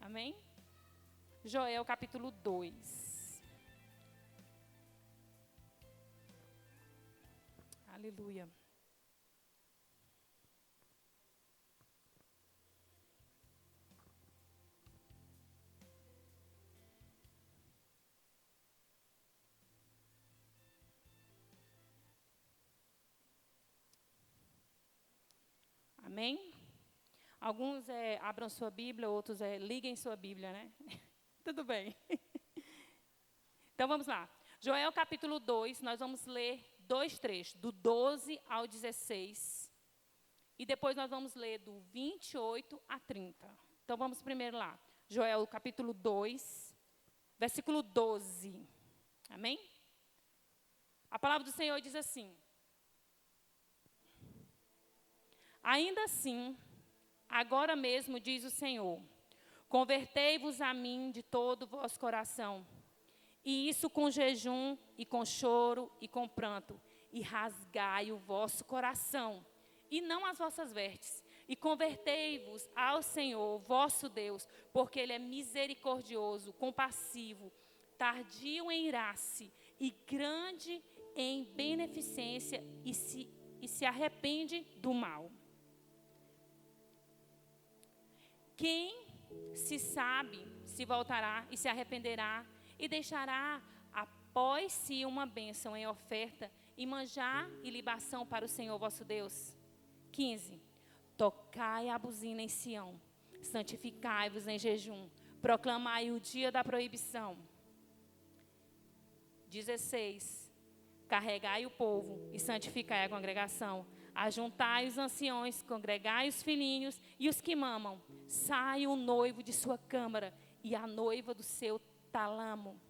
Amém? Joel capítulo 2. Aleluia. Amém? Alguns abram sua Bíblia, outros liguem sua Bíblia, né? Tudo bem. Então, vamos lá. Joel capítulo 2, nós vamos ler 2 trechos, do 12 ao 16. E depois nós vamos ler do 28 a 30. Então, vamos primeiro lá. Joel capítulo 2, versículo 12. Amém? A palavra do Senhor diz assim: ainda assim, agora mesmo, diz o Senhor, convertei-vos a mim de todo o vosso coração, e isso com jejum, e com choro, e com pranto, e rasgai o vosso coração, e não as vossas vestes, e convertei-vos ao Senhor, vosso Deus, porque Ele é misericordioso, compassivo, tardio em irar-se, e grande em beneficência, e se arrepende do mal. Quem se sabe, se voltará e se arrependerá e deixará após si uma bênção em oferta e manjar e libação para o Senhor vosso Deus. 15. Tocai a buzina em Sião, santificai-vos em jejum, proclamai o dia da proibição. 16. Carregai o povo e santificai a congregação. Ajuntai os anciões, congregai os filhinhos e os que mamam. Sai o noivo de sua câmara e a noiva do seu tálamo.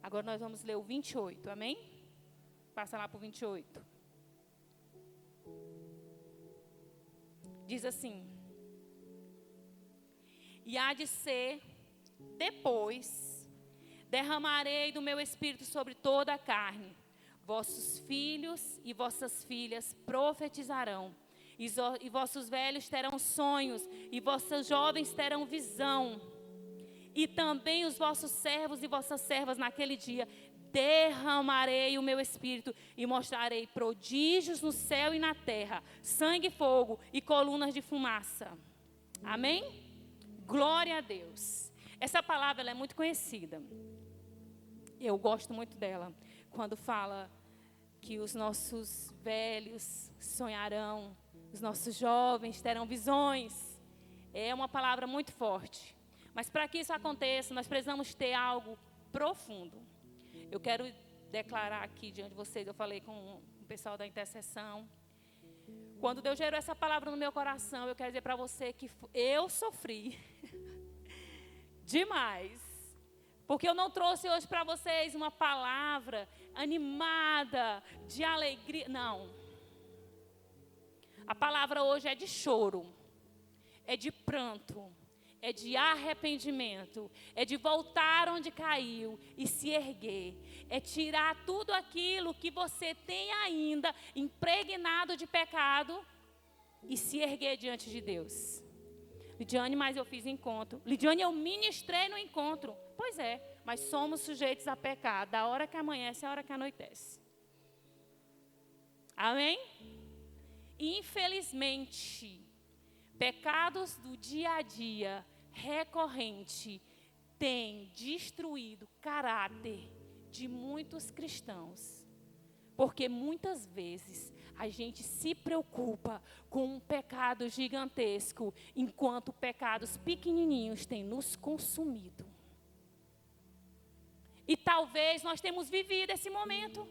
Agora nós vamos ler o 28, amém? Passa lá para o 28. Diz assim: e há de ser depois, derramarei do meu espírito sobre toda a carne. Vossos filhos e vossas filhas profetizarão, e vossos velhos terão sonhos, e vossos jovens terão visão. E também os vossos servos e vossas servas naquele dia derramarei o meu espírito e mostrarei prodígios no céu e na terra, sangue e fogo e colunas de fumaça. Amém? Glória a Deus. Essa palavra ela é muito conhecida. Eu gosto muito dela. Quando fala que os nossos velhos sonharão, os nossos jovens terão visões. É uma palavra muito forte. Mas para que isso aconteça, nós precisamos ter algo profundo. Eu quero declarar aqui diante de vocês, eu falei com o pessoal da intercessão. Quando Deus gerou essa palavra no meu coração, eu quero dizer para você que eu sofri demais. Porque eu não trouxe hoje para vocês uma palavra animada, de alegria. Não. A palavra hoje é de choro, é de pranto, é de arrependimento, é de voltar onde caiu e se erguer. É tirar tudo aquilo que você tem ainda impregnado de pecado e se erguer diante de Deus. Lidiane, mas eu fiz encontro. Lidiane, eu ministrei no encontro. Pois é, mas somos sujeitos a pecar da hora que amanhece à hora que anoitece. Amém? E infelizmente, pecados do dia a dia, recorrente, têm destruído o caráter de muitos cristãos. Porque muitas vezes a gente se preocupa com um pecado gigantesco, enquanto pecados pequenininhos têm nos consumido. E talvez nós temos vivido esse momento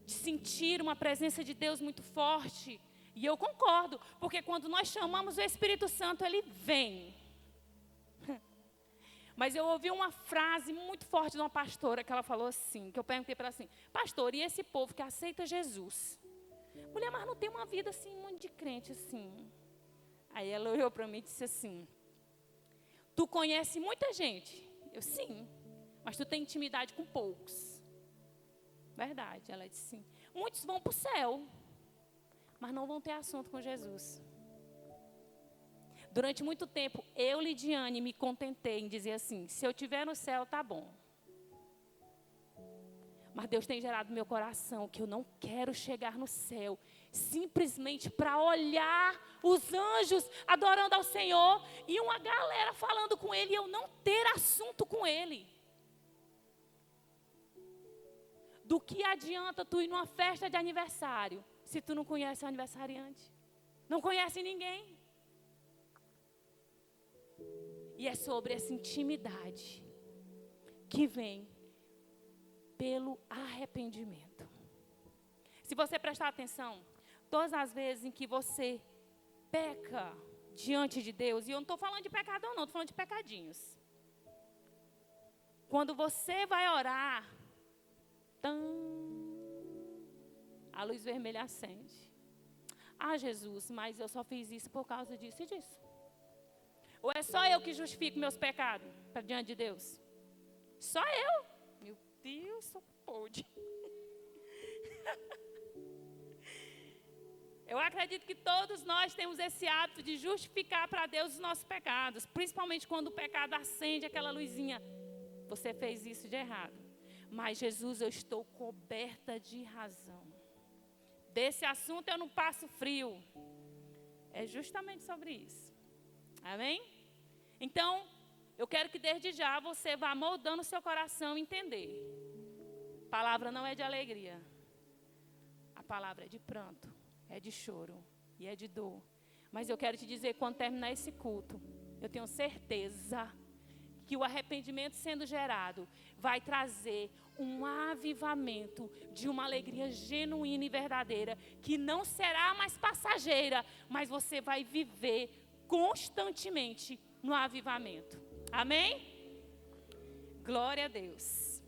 de sentir uma presença de Deus muito forte. E eu concordo, porque quando nós chamamos o Espírito Santo, ele vem. Mas eu ouvi uma frase muito forte de uma pastora, que ela falou assim, que eu perguntei para ela assim: pastor, e esse povo que aceita Jesus? Mulher, mas não tem uma vida assim, muito de crente assim. Aí ela olhou para mim e disse assim: tu conhece muita gente? Eu, sim, mas tu tem intimidade com poucos. Verdade, ela disse sim. Muitos vão para o céu, mas não vão ter assunto com Jesus. Durante muito tempo, eu, Lidiane, me contentei em dizer assim, se eu estiver no céu, tá bom. Mas Deus tem gerado no meu coração que eu não quero chegar no céu simplesmente para olhar os anjos adorando ao Senhor e uma galera falando com Ele e eu não ter assunto com Ele. Do que adianta tu ir numa festa de aniversário se tu não conhece o aniversariante? Não conhece ninguém. E é sobre essa intimidade que vem pelo arrependimento. Se você prestar atenção, todas as vezes em que você peca diante de Deus, e eu não estou falando de pecadão não, estou falando de pecadinhos. Quando você vai orar, a luz vermelha acende. Ah, Jesus, mas eu só fiz isso por causa disso e disso. Ou é só eu que justifico meus pecados para diante de Deus? Só eu? Meu Deus, só pode. Eu acredito que todos nós temos esse hábito de justificar para Deus os nossos pecados. Principalmente quando o pecado acende aquela luzinha. Você fez isso de errado. Mas Jesus, eu estou coberta de razão. Desse assunto eu não passo frio. É justamente sobre isso. Amém? Então, eu quero que desde já você vá moldando o seu coração e entender. A palavra não é de alegria. A palavra é de pranto, é de choro e é de dor. Mas eu quero te dizer, quando terminar esse culto, eu tenho certeza que o arrependimento sendo gerado vai trazer um avivamento de uma alegria genuína e verdadeira, que não será mais passageira, mas você vai viver constantemente no avivamento. Amém? Glória a Deus.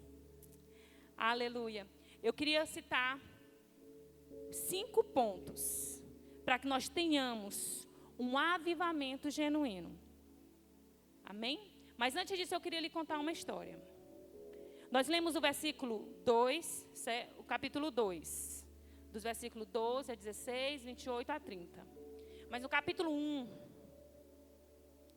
Aleluia. Eu queria citar 5 pontos para que nós tenhamos um avivamento genuíno. Amém? Mas antes disso eu queria lhe contar uma história. Nós lemos o versículo 2, o capítulo 2, dos versículos 12 a 16, 28 a 30. Mas no capítulo 1,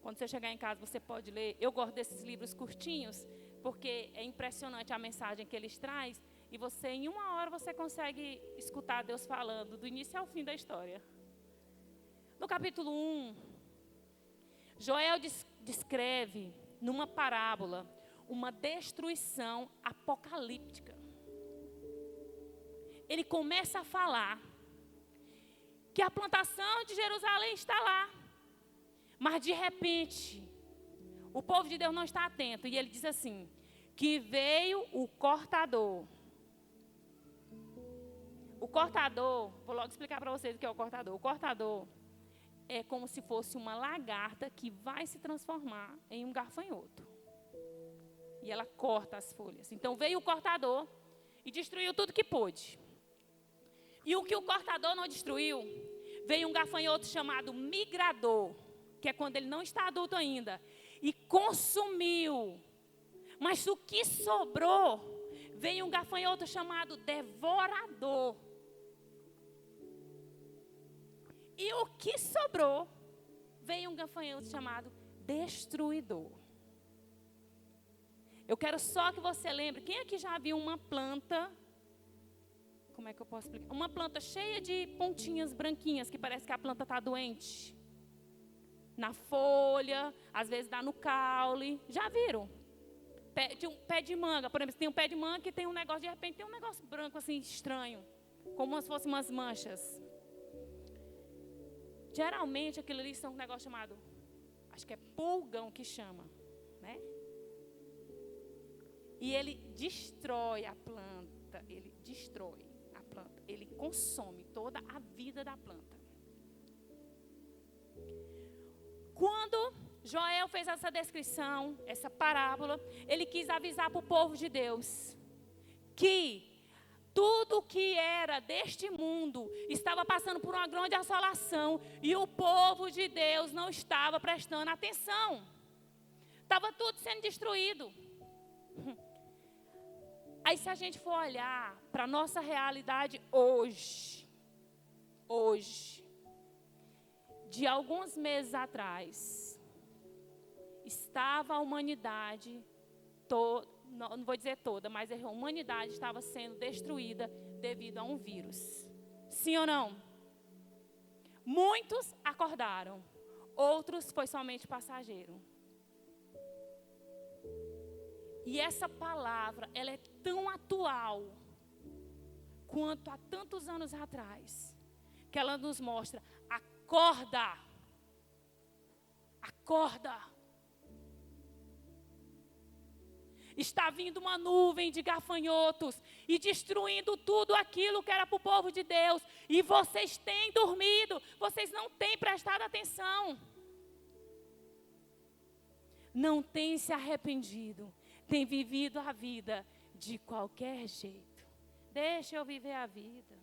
quando você chegar em casa, você pode ler. Eu gosto desses livros curtinhos, porque é impressionante a mensagem que eles trazem. E você, em 1 hora, você consegue escutar Deus falando, do início ao fim da história. No capítulo 1, Joel descreve, numa parábola, uma destruição apocalíptica. Ele começa a falar que a plantação de Jerusalém está lá. Mas de repente, o povo de Deus não está atento. E ele diz assim, que veio o cortador. O cortador, vou logo explicar para vocês o que é o cortador. O cortador é como se fosse uma lagarta que vai se transformar em um gafanhoto. E ela corta as folhas. Então veio o cortador e destruiu tudo que pôde. E o que o cortador não destruiu, veio um gafanhoto chamado migrador, que é quando ele não está adulto ainda, e consumiu. Mas o que sobrou, veio um gafanhoto chamado devorador. E o que sobrou, veio um gafanhoto chamado destruidor. Eu quero só que você lembre, quem aqui já viu uma planta, como é que eu posso explicar? Uma planta cheia de pontinhas branquinhas, que parece que a planta está doente. Na folha, às vezes dá no caule. Já viram? Pé de manga, por exemplo, tem um pé de manga que tem um negócio, de repente tem um negócio branco assim, estranho. Como se fossem umas manchas. Geralmente aquilo ali são um negócio chamado, acho que é pulgão que chama, né? E ele destrói a planta, ele consome toda a vida da planta. Quando Joel fez essa descrição, essa parábola, ele quis avisar para o povo de Deus que tudo que era deste mundo estava passando por uma grande assolação e o povo de Deus não estava prestando atenção. Estava tudo sendo destruído. Aí se a gente for olhar para a nossa realidade hoje, de alguns meses atrás, estava a humanidade, não vou dizer toda, mas a humanidade estava sendo destruída devido a um vírus. Sim ou não? Muitos acordaram, outros foi somente passageiro. E essa palavra, ela é tão atual quanto há tantos anos atrás, que ela nos mostra: acorda, acorda. Está vindo uma nuvem de gafanhotos e destruindo tudo aquilo que era para o povo de Deus. E vocês têm dormido, vocês não têm prestado atenção. Não têm se arrependido, têm vivido a vida de qualquer jeito. Deixa eu viver a vida.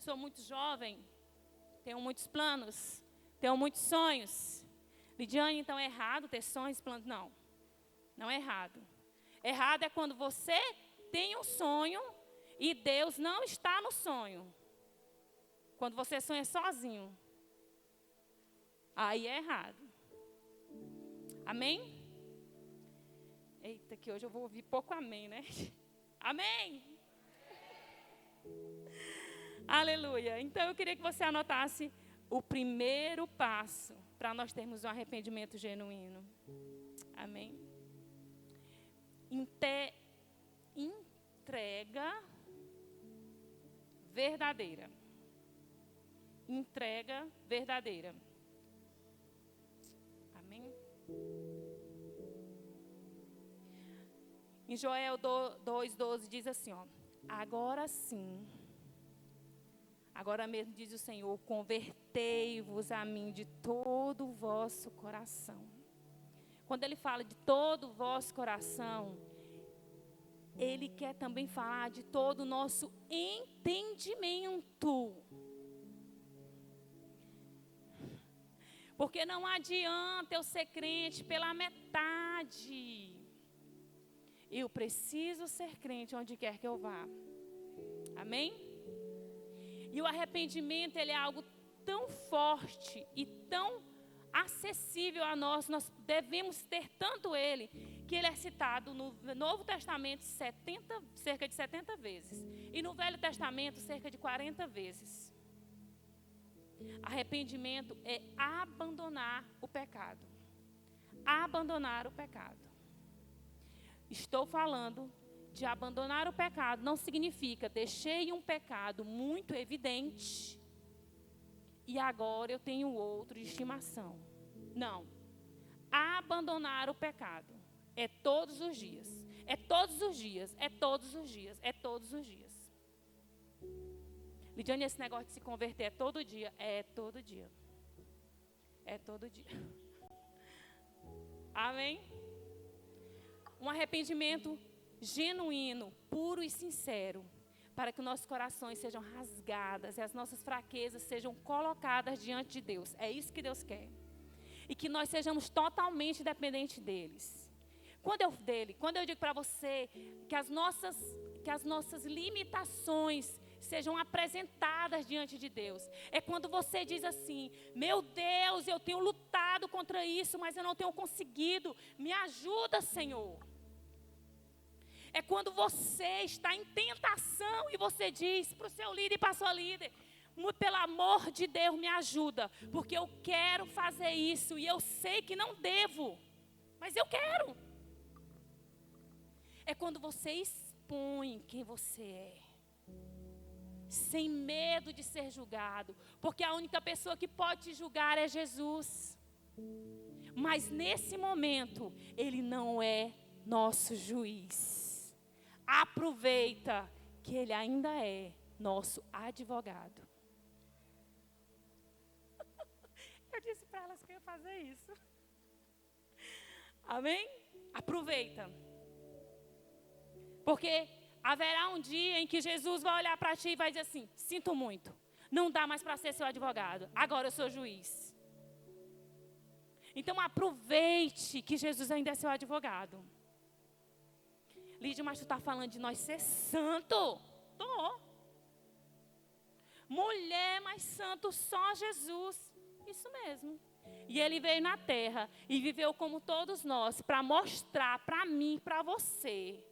Sou muito jovem, tenho muitos planos, tenho muitos sonhos. Lidiane, então é errado ter sonhos e planos? Não, não é errado. Errado é quando você tem um sonho e Deus não está no sonho. Quando você sonha sozinho. Aí é errado. Amém? Eita, que hoje eu vou ouvir pouco amém, né? Amém? Aleluia. Então eu queria que você anotasse o primeiro passo para nós termos um arrependimento genuíno. Amém? Entrega verdadeira. Entrega verdadeira. Amém? Em Joel 2,12 diz assim, ó: agora sim, agora mesmo diz o Senhor, convertei-vos a mim de todo o vosso coração. Quando ele fala de todo o vosso coração, ele quer também falar de todo o nosso entendimento. Porque não adianta eu ser crente pela metade. Eu preciso ser crente onde quer que eu vá. Amém? E o arrependimento, ele é algo tão forte e tão acessível a nós devemos ter tanto ele, que ele é citado no Novo Testamento cerca de 70 vezes. E no Velho Testamento, cerca de 40 vezes. Arrependimento é abandonar o pecado. Abandonar o pecado. Estou falando de abandonar o pecado, não significa deixei um pecado muito evidente e agora eu tenho outro de estimação. Não. Abandonar o pecado é todos os dias. É todos os dias. É todos os dias. É todos os dias. Lidiane, esse negócio de se converter é todo dia? É todo dia. É todo dia. Amém? Um arrependimento genuíno, puro e sincero, para que nossos corações sejam rasgadas e as nossas fraquezas sejam colocadas diante de Deus. É isso que Deus quer. E que nós sejamos totalmente dependentes Quando eu digo para você que as nossas limitações sejam apresentadas diante de Deus, é quando você diz assim: meu Deus, eu tenho lutado contra isso, mas eu não tenho conseguido, me ajuda, Senhor. É quando você está em tentação e você diz para o seu líder e para a sua líder: pelo amor de Deus, me ajuda, porque eu quero fazer isso e eu sei que não devo, mas eu quero. É quando você expõe quem você é, sem medo de ser julgado, porque a única pessoa que pode te julgar é Jesus. Mas nesse momento, Ele não é nosso juiz. Aproveita que Ele ainda é nosso advogado. Eu disse para elas que eu ia fazer isso. Amém? Aproveita. Porque haverá um dia em que Jesus vai olhar para ti e vai dizer assim: sinto muito, não dá mais para ser seu advogado, agora eu sou juiz. Então aproveite que Jesus ainda é seu advogado. Lídia, mas tu está falando de nós ser santo? Tô. Mulher, mas santo só Jesus. Isso mesmo. E ele veio na terra e viveu como todos nós, para mostrar para mim, para você,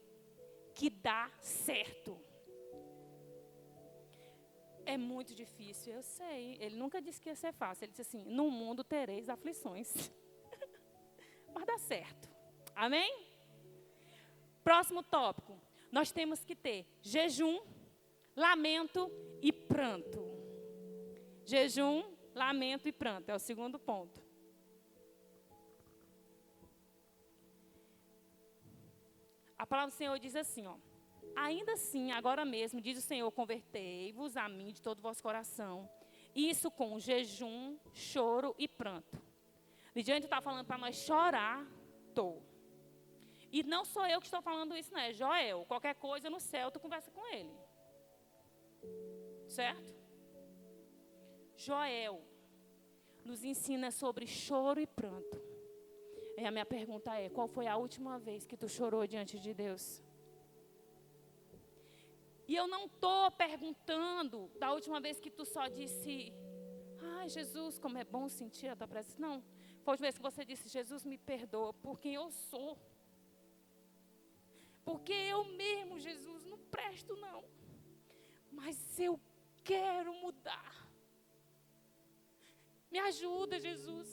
que dá certo. É muito difícil, eu sei. Ele nunca disse que ia ser fácil. Ele disse assim, no mundo tereis aflições. Mas dá certo. Amém? Próximo tópico. Nós temos que ter jejum, lamento e pranto. Jejum, lamento e pranto. É o segundo ponto. A palavra do Senhor diz assim, ó. Ainda assim, agora mesmo, diz o Senhor, convertei-vos a mim de todo o vosso coração. Isso com jejum, choro e pranto. Lidiane está falando para nós chorar, E não sou eu que estou falando isso, não é Joel. Qualquer coisa no céu, tu conversa com ele. Certo? Joel nos ensina sobre choro e pranto. E a minha pergunta é, qual foi a última vez que tu chorou diante de Deus? E eu não estou perguntando da última vez que tu só disse, ai Jesus, como é bom sentir a tua presença. Não, foi a última vez que você disse, Jesus me perdoa por quem eu sou. Porque eu mesmo, Jesus, não presto não. Mas eu quero mudar. Me ajuda, Jesus.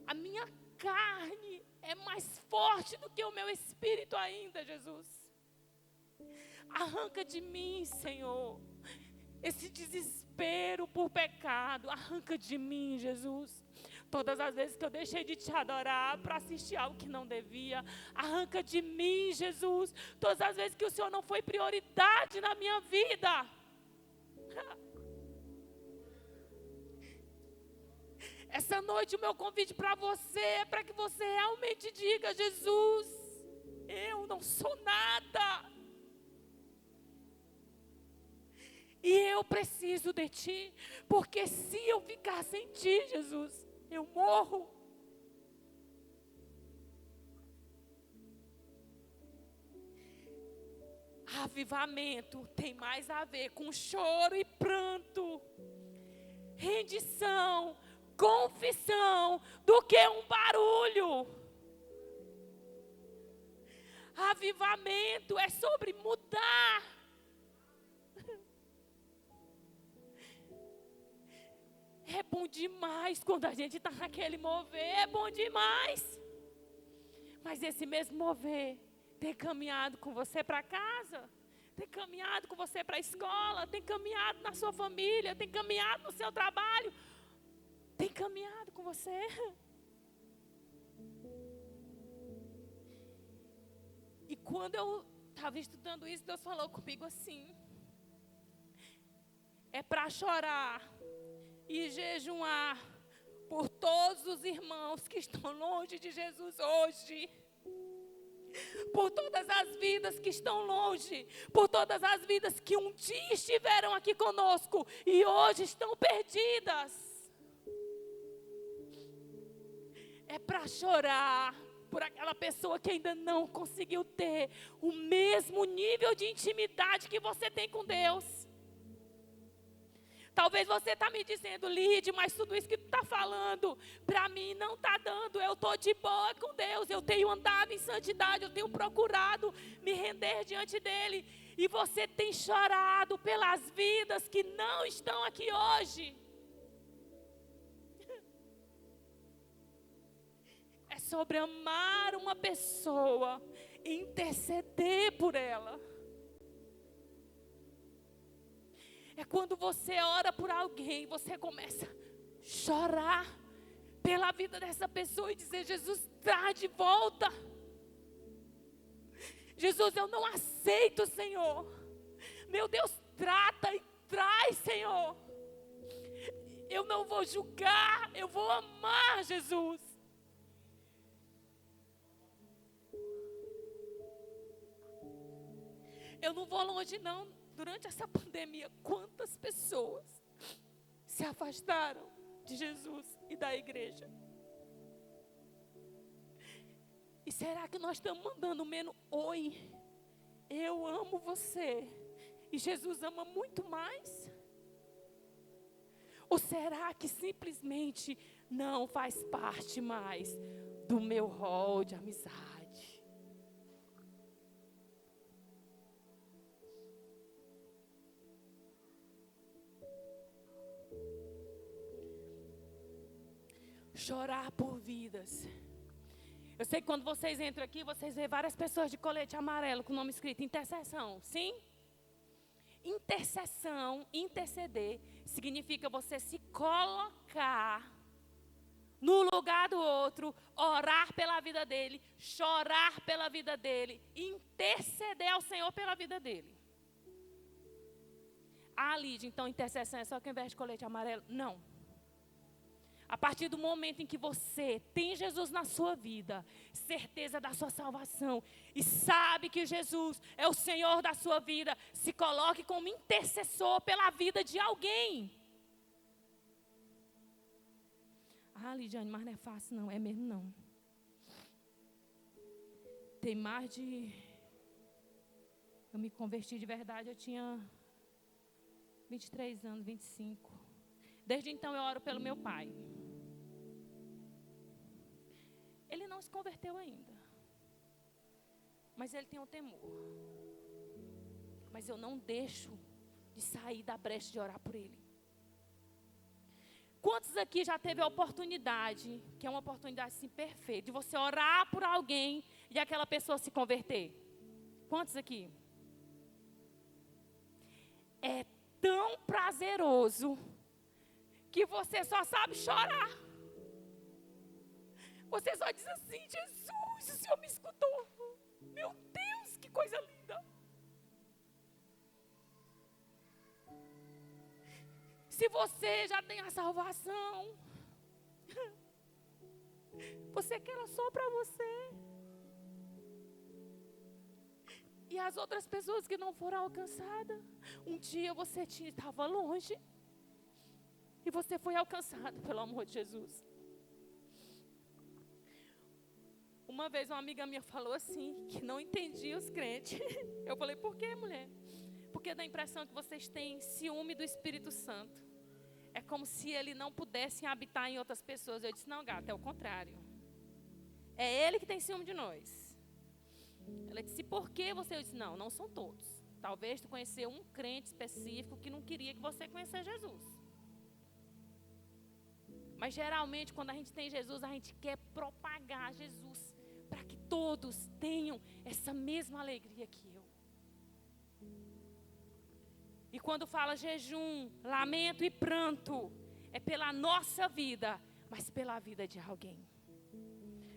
A minha carne é mais forte do que o meu espírito ainda, Jesus. Arranca de mim, Senhor, esse desespero por pecado. Arranca de mim, Jesus. Todas as vezes que eu deixei de te adorar para assistir algo que não devia. Arranca de mim, Jesus. Todas as vezes que o Senhor não foi prioridade na minha vida. Essa noite o meu convite para você é para que você realmente diga, Jesus, eu não sou nada. E eu preciso de ti, porque se eu ficar sem ti, Jesus, eu morro. Avivamento tem mais a ver com choro e pranto, rendição, confissão, do que um barulho. Avivamento é sobre mudar. É bom demais quando a gente está naquele mover, é bom demais. Mas esse mesmo mover, tem caminhado com você para casa, tem caminhado com você para a escola, tem caminhado na sua família, tem caminhado no seu trabalho, tem caminhado com você. E quando eu estava estudando isso, Deus falou comigo assim, é para chorar e jejuar por todos os irmãos que estão longe de Jesus hoje. Por todas as vidas que estão longe. Por todas as vidas que um dia estiveram aqui conosco e hoje estão perdidas. É para chorar por aquela pessoa que ainda não conseguiu ter o mesmo nível de intimidade que você tem com Deus. Talvez você está me dizendo, Lídia, mas tudo isso que tu está falando, para mim não está dando. Eu estou de boa com Deus, eu tenho andado em santidade, eu tenho procurado me render diante dEle. E você tem chorado pelas vidas que não estão aqui hoje. É sobre amar uma pessoa e interceder por ela. É quando você ora por alguém, você começa a chorar pela vida dessa pessoa e dizer, Jesus, traz de volta. Jesus, eu não aceito, Senhor. Meu Deus, trata e traz, Senhor. Eu não vou julgar, eu vou amar, Jesus. Eu não vou longe, não. Durante essa pandemia, quantas pessoas se afastaram de Jesus e da igreja? E será que nós estamos mandando menos oi? Eu amo você. E Jesus ama muito mais? Ou será que simplesmente não faz parte mais do meu rol de amizade? Chorar por vidas. Eu sei que quando vocês entram aqui, vocês vê várias pessoas de colete amarelo com o nome escrito intercessão. Sim? Intercessão, interceder, significa você se colocar no lugar do outro, orar pela vida dele, chorar pela vida dele, interceder ao Senhor pela vida dele. Ah, Lídia, então intercessão é só quem veste colete amarelo? Não. A partir do momento em que você tem Jesus na sua vida, certeza da sua salvação, e sabe que Jesus é o Senhor da sua vida, se coloque como intercessor pela vida de alguém. Ah, Lidiane, mas não é fácil não, é mesmo não. Tem mais de... Eu me converti de verdade, eu tinha 23 anos, 25. Desde então eu oro pelo meu pai. Ele não se converteu ainda. Mas ele tem um temor. Mas eu não deixo de sair da brecha de orar por ele. Quantos aqui já teve a oportunidade, que é uma oportunidade assim perfeita, de você orar por alguém e aquela pessoa se converter? Quantos aqui? É tão prazeroso que você só sabe chorar. Você só diz assim: Jesus, o Senhor me escutou. Meu Deus, que coisa linda. Se você já tem a salvação, você quer ela só para você. E as outras pessoas que não foram alcançadas, um dia você estava longe e você foi alcançado pelo amor de Jesus. Uma vez uma amiga minha falou assim, que não entendia os crentes. Eu falei: por que, mulher? Porque dá a impressão que vocês têm ciúme do Espírito Santo. É como se ele não pudesse habitar em outras pessoas. Eu disse: não, gata, é o contrário. É ele que tem ciúme de nós. Ela disse: por que você? Eu disse: não, não são todos. Talvez tu conheceu um crente específico que não queria que você conhecesse Jesus. Mas geralmente quando a gente tem Jesus, a gente quer propagar Jesus para que todos tenham essa mesma alegria que eu. E quando fala jejum, lamento e pranto, é pela nossa vida, mas pela vida de alguém.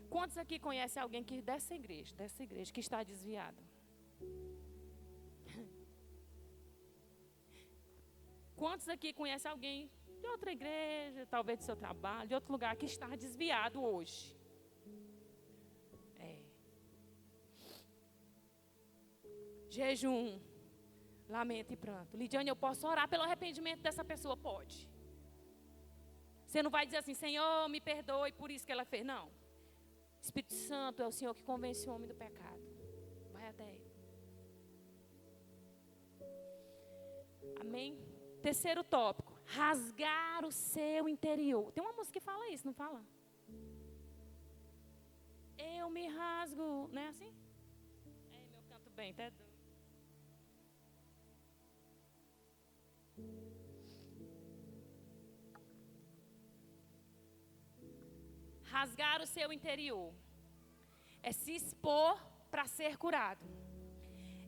Quantos aqui conhecem alguém que dessa igreja que está desviado? Quantos aqui conhecem alguém de outra igreja, talvez do seu trabalho, de outro lugar, que está desviado hoje? Jejum, lamento e pranto. Lidiane, eu posso orar pelo arrependimento dessa pessoa? Pode. Você não vai dizer assim: Senhor, me perdoe por isso que ela fez. Não. Espírito Santo é o Senhor que convence o homem do pecado. Vai até ele. Amém? Terceiro tópico: rasgar o seu interior. Tem uma música que fala isso, não fala? Eu me rasgo, não é assim? É, meu canto bem, até doido. Rasgar o seu interior é se expor para ser curado.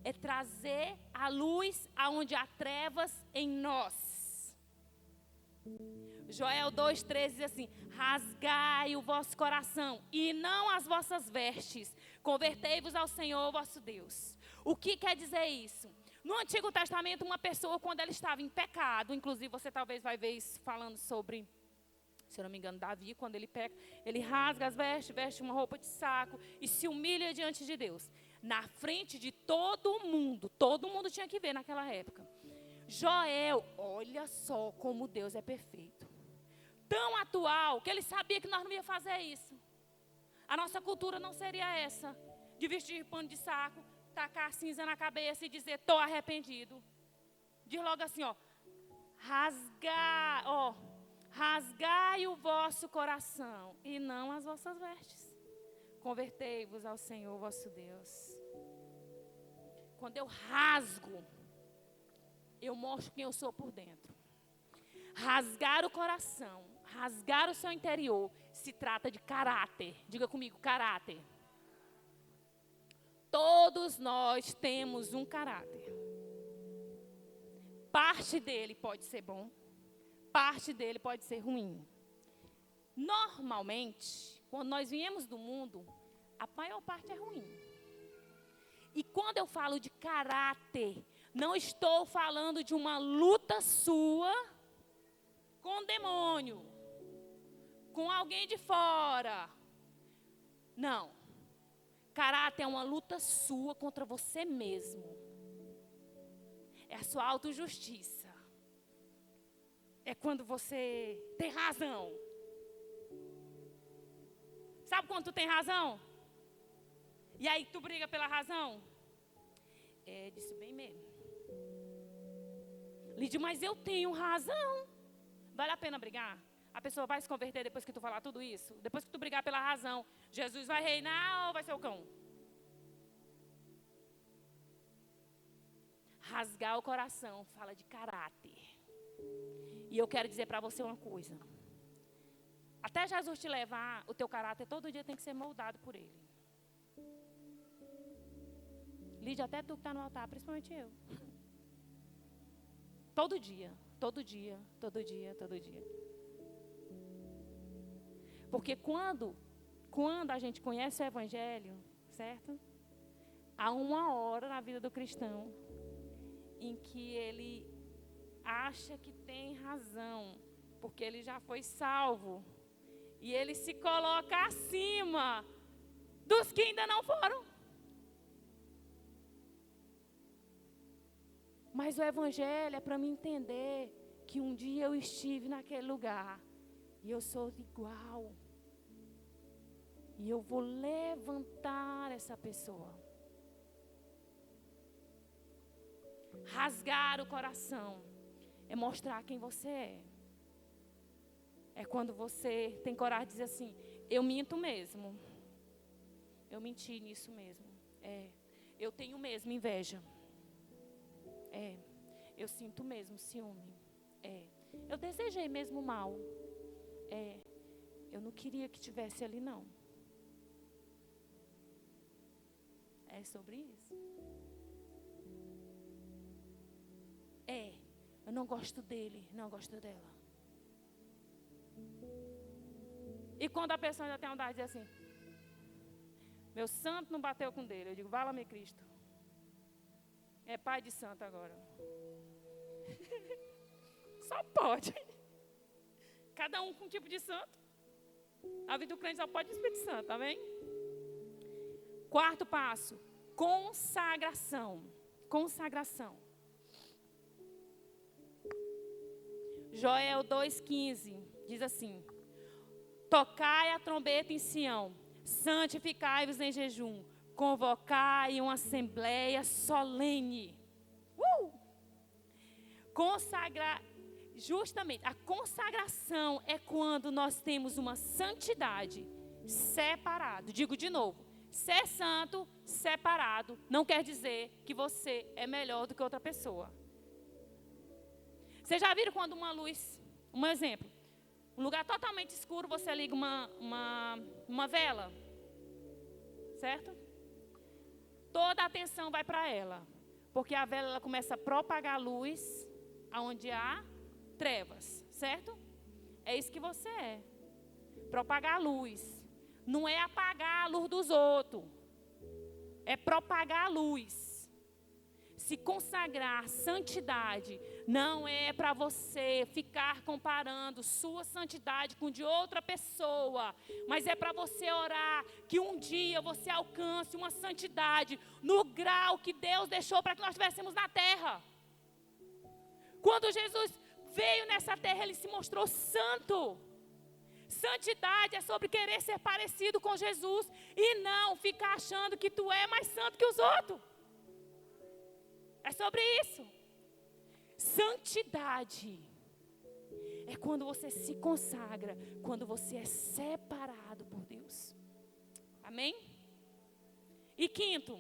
É trazer a luz aonde há trevas em nós. Joel 2,13 diz assim: rasgai o vosso coração e não as vossas vestes, convertei-vos ao Senhor vosso Deus. O que quer dizer isso? No Antigo Testamento, uma pessoa, quando ela estava em pecado, inclusive você talvez vai ver isso falando sobre, se eu não me engano, Davi, quando ele peca, ele rasga as vestes, veste uma roupa de saco e se humilha diante de Deus. Na frente de todo mundo tinha que ver naquela época. Joel, olha só como Deus é perfeito. Tão atual, que ele sabia que nós não ia fazer isso. A nossa cultura não seria essa, de vestir pano de saco, tacar cinza na cabeça e dizer: estou arrependido. Diz logo assim, ó, rasgar, ó, Rasgai o vosso coração e não as vossas vestes. Convertei-vos ao Senhor vosso Deus. Quando eu rasgo, eu mostro quem eu sou por dentro. Rasgar o coração, rasgar o seu interior, se trata de caráter. Diga comigo, caráter. Todos nós temos um caráter. Parte dele pode ser bom, parte dele pode ser ruim. Normalmente, quando nós viemos do mundo, a maior parte é ruim. E quando eu falo de caráter, não estou falando de uma luta sua com o demônio, com alguém de fora. Não. Caráter é uma luta sua contra você mesmo. É a sua autojustiça. É quando você tem razão. Sabe quando tu tem razão? E aí tu briga pela razão? Disse bem mesmo. Lídia, mas eu tenho razão. Vale a pena brigar? A pessoa vai se converter depois que tu falar tudo isso? Depois que tu brigar pela razão, Jesus vai reinar ou vai ser o cão? Rasgar o coração fala de caráter. E eu quero dizer para você uma coisa. Até Jesus te levar, o teu caráter todo dia tem que ser moldado por Ele. Lídia, até tu que está no altar, principalmente eu. Todo dia, todo dia, todo dia, todo dia. Porque quando a gente conhece o Evangelho, certo? Há uma hora na vida do cristão em que ele acha que tem razão, porque ele já foi salvo. E ele se coloca acima dos que ainda não foram. Mas o Evangelho é para me entender que um dia eu estive naquele lugar e eu sou igual. E eu vou levantar essa pessoa. Rasgar o coração é mostrar quem você é. É quando você tem coragem de dizer assim, eu minto mesmo. Eu menti nisso mesmo. Eu tenho mesmo inveja. Eu sinto mesmo ciúme. Eu desejei mesmo mal. Eu não queria que tivesse ali, não. É sobre isso. Eu não gosto dele, não gosto dela. E quando a pessoa ainda tem a vontade de dizer assim, meu santo não bateu com dele. Eu digo, vala-me Cristo. É pai de santo agora. Só pode. Cada um com um tipo de santo. A vida do crente só pode o Espírito Santo, amém? Quarto passo, consagração. Consagração. Joel 2,15 diz assim, tocai a trombeta em Sião, santificai-vos em jejum, convocai uma assembleia solene. Justamente, a consagração é quando nós temos uma santidade separado. Digo de novo, ser santo, separado, não quer dizer que você é melhor do que outra pessoa. Vocês já viram quando uma luz, um exemplo, um lugar totalmente escuro, você liga uma vela, certo? Toda a atenção vai para ela, porque a vela ela começa a propagar luz aonde há trevas, certo? É isso que você é, propagar luz. Não é apagar a luz dos outros, é propagar a luz. Se consagrar, santidade, não é para você ficar comparando sua santidade com de outra pessoa, mas é para você orar que um dia você alcance uma santidade no grau que Deus deixou para que nós estivéssemos na terra. Quando Jesus veio nessa terra, Ele se mostrou santo. Santidade é sobre querer ser parecido com Jesus e não ficar achando que tu é mais santo que os outros. É sobre isso. Santidade É quando você se consagra, quando você é separado por Deus. Amém? E quinto,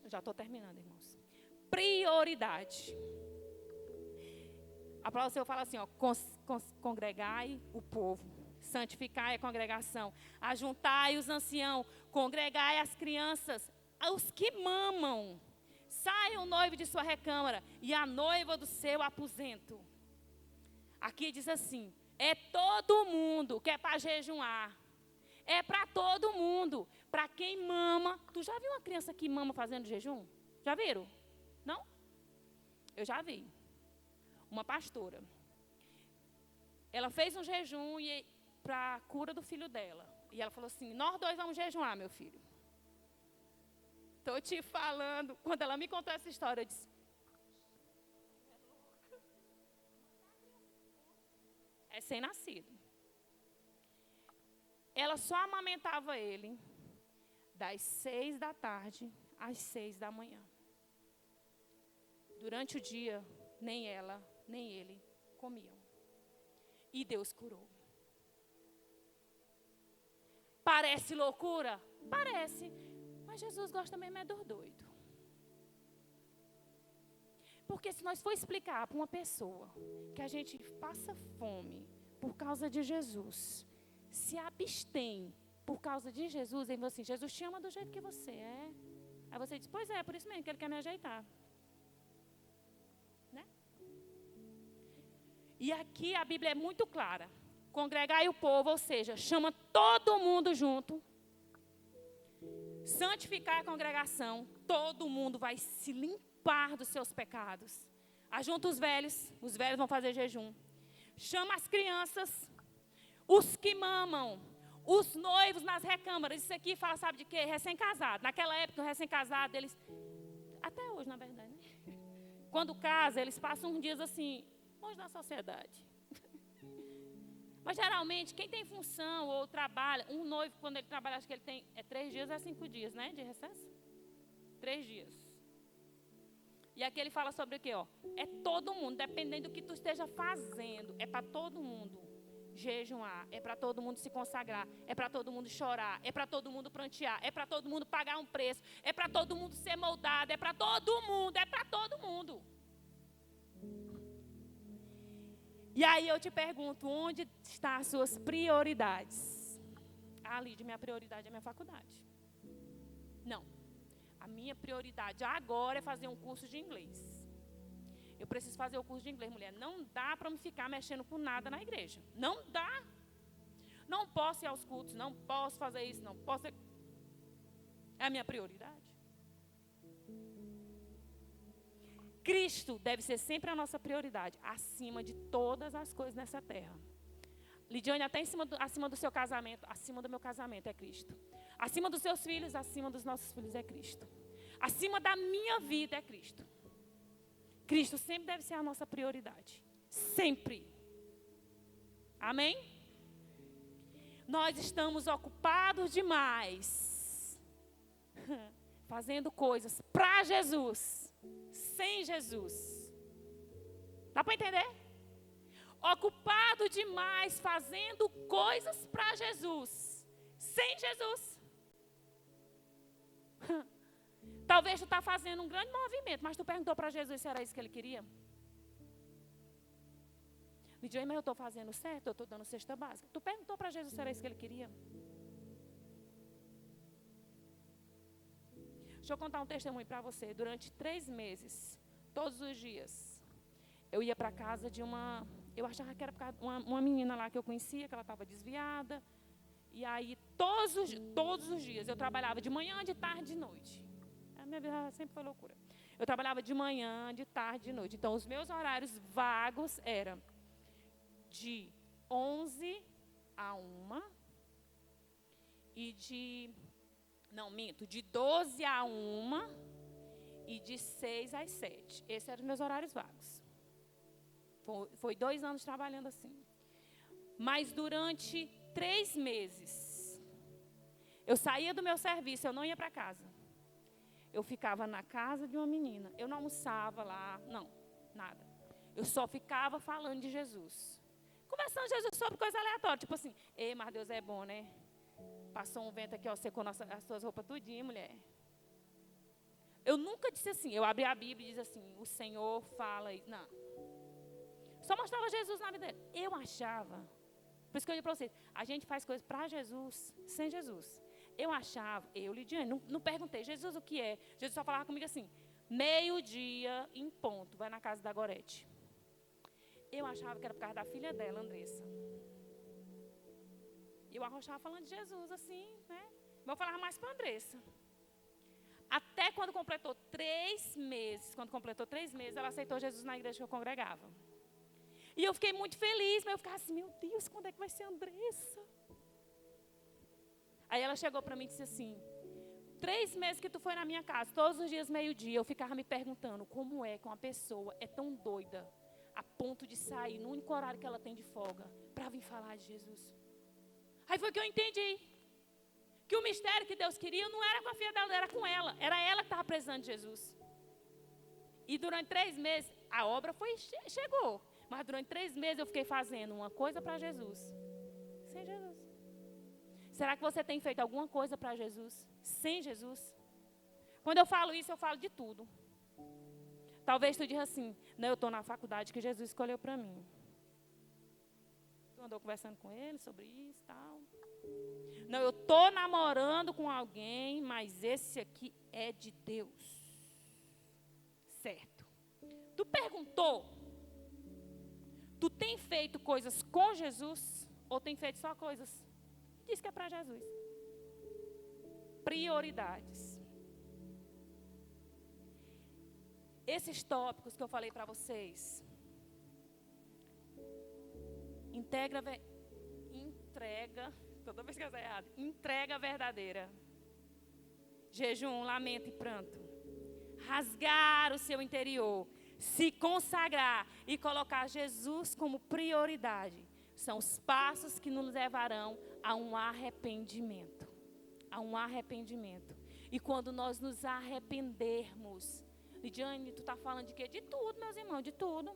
eu já estou terminando, irmãos. Prioridade. A palavra do Senhor fala assim, ó, congregai o povo, santificai a congregação, ajuntai os anciãos, congregai as crianças, os que mamam. Saia o noivo de sua recâmara e a noiva do seu aposento. Aqui diz assim, é todo mundo que é para jejuar. É para todo mundo. Para quem mama. Tu já viu uma criança que mama fazendo jejum? Já viram? Não? Eu já vi. Uma pastora. Ela fez um jejum para a cura do filho dela. E ela falou assim, nós dois vamos jejuar, meu filho. Estou te falando. Quando ela me contou essa história, eu disse, recém-nascido. Ela só amamentava ele das 6 da tarde às 6 da manhã. Durante o dia, nem ela, nem ele comiam. E Deus curou. Parece loucura? Parece. Mas Jesus gosta mesmo é dos doidos. Porque se nós for explicar para uma pessoa que a gente passa fome por causa de Jesus, se abstém por causa de Jesus, ele fala assim, Jesus te ama do jeito que você é. Aí você diz, pois é por isso mesmo que ele quer me ajeitar. Né? E aqui a Bíblia é muito clara. Congregai o povo, ou seja, chama todo mundo junto. Santificar a congregação, todo mundo vai se limpar dos seus pecados. Ajunta os velhos vão fazer jejum. Chama as crianças, os que mamam, os noivos nas recâmaras. Isso aqui fala, sabe de quê? Recém-casado. Naquela época, o recém-casado, eles... Até hoje, na verdade, né? Quando casa, eles passam uns dias assim, longe da sociedade. Mas, geralmente, quem tem função ou trabalha... Um noivo, quando ele trabalha, acho que ele tem... 3 dias ou 5 dias, né? De recesso? 3 dias. E aqui ele fala sobre o quê? Ó? É todo mundo, dependendo do que tu esteja fazendo. É para todo mundo jejuar. É para todo mundo se consagrar. É para todo mundo chorar. É para todo mundo prantear. É para todo mundo pagar um preço. É para todo mundo ser moldado. É para todo mundo. É para todo mundo. E aí eu te pergunto, onde estão as suas prioridades? Ah, Lídia, minha prioridade é a minha faculdade. Não. A minha prioridade agora é fazer um curso de inglês. Eu preciso fazer o curso de inglês, mulher. Não dá para me ficar mexendo com nada na igreja. Não dá. Não posso ir aos cultos, não posso fazer isso, não posso... É a minha prioridade. Cristo deve ser sempre a nossa prioridade, acima de todas as coisas nessa terra. Lidiane, até acima do seu casamento, acima do meu casamento é Cristo. Acima dos seus filhos, acima dos nossos filhos é Cristo. Acima da minha vida é Cristo. Cristo sempre deve ser a nossa prioridade. Sempre. Amém? Nós estamos ocupados demais, fazendo coisas para Jesus. Sem Jesus. Dá para entender? Ocupado demais fazendo coisas para Jesus. Sem Jesus. Talvez tu está fazendo um grande movimento, mas tu perguntou para Jesus se era isso que ele queria. Me diz, mas eu estou fazendo certo, eu estou dando cesta básica. Tu perguntou para Jesus se era isso que ele queria. Deixa eu contar um testemunho para você. Durante 3 meses, todos os dias, eu ia para casa de uma... Eu achava que era uma menina lá que eu conhecia, que ela estava desviada. E aí, todos os dias, eu trabalhava de manhã, de tarde, de noite. A minha vida sempre foi loucura. Eu trabalhava de manhã, de tarde, de noite. Então, os meus horários vagos eram de 11 a 1 e de... Não, minto, de 12 a 1 e de 6 às 7. Esses eram os meus horários vagos. Foi 2 anos trabalhando assim. Mas durante 3 meses, eu saía do meu serviço, eu não ia para casa. Eu ficava na casa de uma menina. Eu não almoçava lá, não, nada. Eu só ficava falando de Jesus. Conversando com Jesus sobre coisa aleatória. Tipo assim, ei, mas Deus é bom, né? Passou um vento aqui, ó, secou as suas roupas tudinho, mulher. Eu nunca disse assim, eu abri a Bíblia e disse assim, o Senhor fala. Não. Só mostrava Jesus na vida dele. Eu achava, por isso que eu digo para vocês, a gente faz coisas para Jesus, sem Jesus. Eu achava, Lidiane, não perguntei, Jesus o que é? Jesus só falava comigo assim, 12:00 em ponto, vai na casa da Gorete. Eu achava que era por causa da filha dela, Andressa. E eu arrochava falando de Jesus, assim, né? Mas eu falava mais para a Andressa. Até quando completou 3 meses, ela aceitou Jesus na igreja que eu congregava. E eu fiquei muito feliz, mas eu ficava assim, meu Deus, quando é que vai ser a Andressa? Aí ela chegou para mim e disse assim, 3 meses que tu foi na minha casa, todos os dias 12:00, eu ficava me perguntando como é que uma pessoa é tão doida a ponto de sair no único horário que ela tem de folga para vir falar de Jesus. Aí foi que eu entendi que o mistério que Deus queria não era com a filha dela, era com ela. Era ela que estava precisando de Jesus. E durante 3 meses, a obra chegou. Mas durante 3 meses eu fiquei fazendo uma coisa para Jesus. Sem Jesus. Será que você tem feito alguma coisa para Jesus? Sem Jesus? Quando eu falo isso, eu falo de tudo. Talvez tu diga assim, não, eu estou na faculdade que Jesus escolheu para mim. Tu andou conversando com ele sobre isso e tal. Não, eu estou namorando com alguém, mas esse aqui é de Deus. Certo. Tu perguntou, tu tem feito coisas com Jesus ou tem feito só coisas? Diz que é para Jesus. Prioridades. Esses tópicos que eu falei para vocês, toda vez que eu sei errado, entrega verdadeira, jejum, lamento e pranto, rasgar o seu interior, se consagrar e colocar Jesus como prioridade, são os passos que nos levarão a um arrependimento, e quando nós nos arrependermos, Lidiane, tu está falando de quê? De tudo, meus irmãos, de tudo.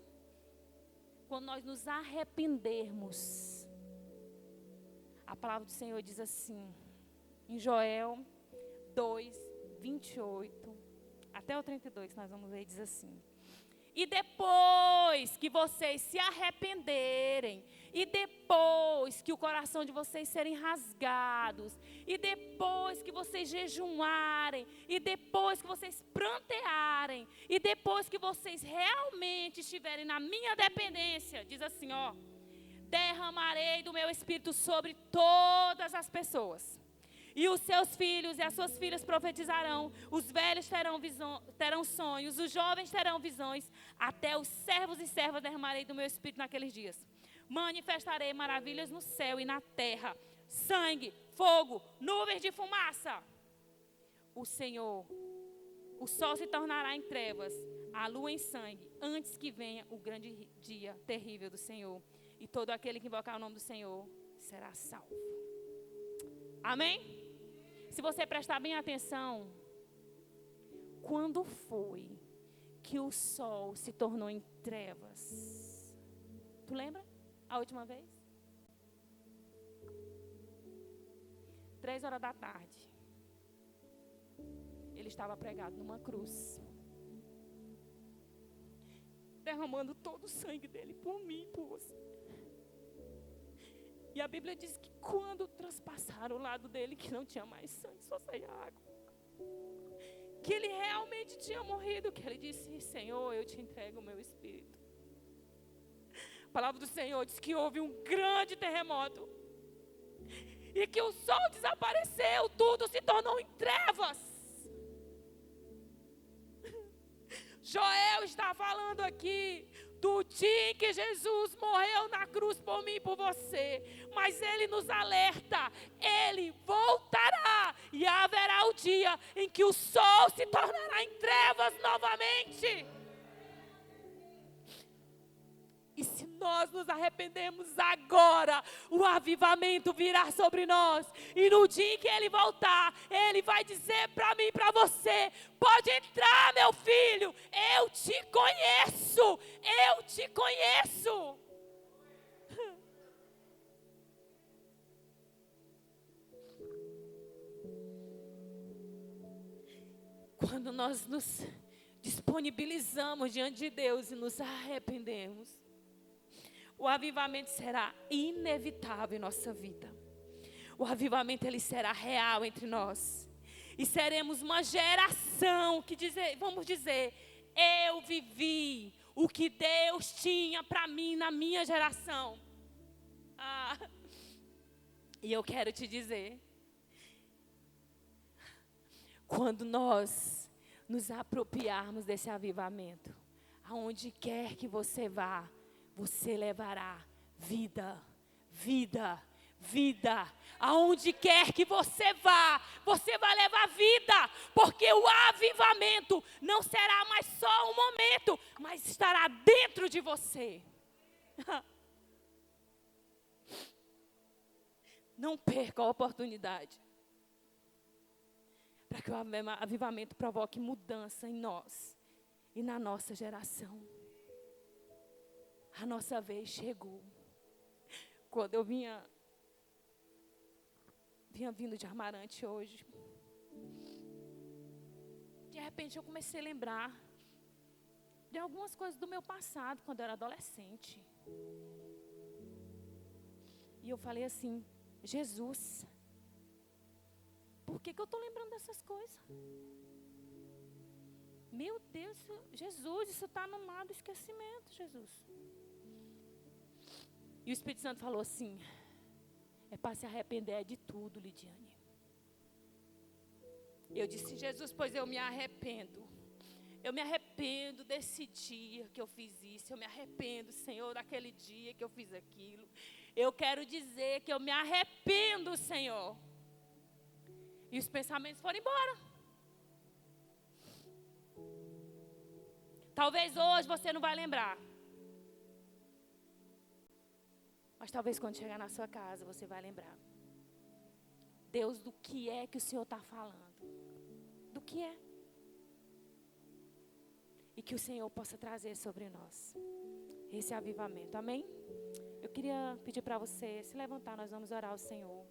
Quando nós nos arrependermos, a palavra do Senhor diz assim, em Joel 2:28, até o 32, que nós vamos ver, diz assim, e depois que vocês se arrependerem, e depois que o coração de vocês serem rasgados, e depois que vocês jejuarem, e depois que vocês prantearem, e depois que vocês realmente estiverem na minha dependência, diz assim, ó, derramarei do meu Espírito sobre todas as pessoas. E os seus filhos e as suas filhas profetizarão, os velhos terão sonhos, os jovens terão visões, até os servos e servas derramarei do meu Espírito naqueles dias. Manifestarei maravilhas no céu e na terra, sangue, fogo, nuvens de fumaça. O Senhor, o sol se tornará em trevas, a lua em sangue, antes que venha o grande dia terrível do Senhor. E todo aquele que invocar o nome do Senhor será salvo. Amém? Se você prestar bem atenção, quando foi que o sol se tornou em trevas? Tu lembra? A última vez? 3 horas da tarde. Ele estava pregado numa cruz, derramando todo o sangue dele por mim e por você. E a Bíblia diz que quando transpassaram o lado dele, que não tinha mais sangue, só saía água. Que ele realmente tinha morrido, que ele disse, Senhor, eu te entrego o meu espírito. A palavra do Senhor diz que houve um grande terremoto. E que o sol desapareceu, tudo se tornou em trevas. Joel está falando aqui do dia em que Jesus morreu na cruz por mim e por você. Mas ele nos alerta, ele voltará e haverá o dia em que o sol se tornará em trevas novamente. E se nós nos arrependemos agora, o avivamento virá sobre nós. E no dia em que ele voltar, ele vai dizer para mim e para você, pode entrar, meu filho, eu te conheço, eu te conheço. quando nós nos disponibilizamos diante de Deus e nos arrependemos, o avivamento será inevitável em nossa vida. O avivamento, ele será real entre nós. E seremos uma geração que vamos dizer, eu vivi o que Deus tinha para mim na minha geração. E eu quero te dizer, quando nós nos apropriarmos desse avivamento, aonde quer que você vá, você levará vida, vida, vida. Aonde quer que você vá, você vai levar vida, porque o avivamento não será mais só um momento, mas estará dentro de você. Não perca a oportunidade, para que o avivamento provoque mudança em nós e na nossa geração. A nossa vez chegou. Quando eu vinha vindo de Amarante hoje, de repente eu comecei a lembrar de algumas coisas do meu passado, quando eu era adolescente. E eu falei assim, Jesus, por que eu estou lembrando dessas coisas? Meu Deus, Jesus, isso está no mar do esquecimento, Jesus. E o Espírito Santo falou assim, é para se arrepender de tudo, Lidiane. Eu disse, Jesus, pois eu me arrependo. Eu me arrependo desse dia que eu fiz isso. Eu me arrependo, Senhor, daquele dia que eu fiz aquilo. Eu quero dizer que eu me arrependo, Senhor. E os pensamentos foram embora. Talvez hoje você não vai lembrar. Mas talvez quando chegar na sua casa, você vai lembrar. Deus, do que é que o Senhor está falando? Do que é? E que o Senhor possa trazer sobre nós esse avivamento. Amém? Eu queria pedir para você se levantar, nós vamos orar ao Senhor.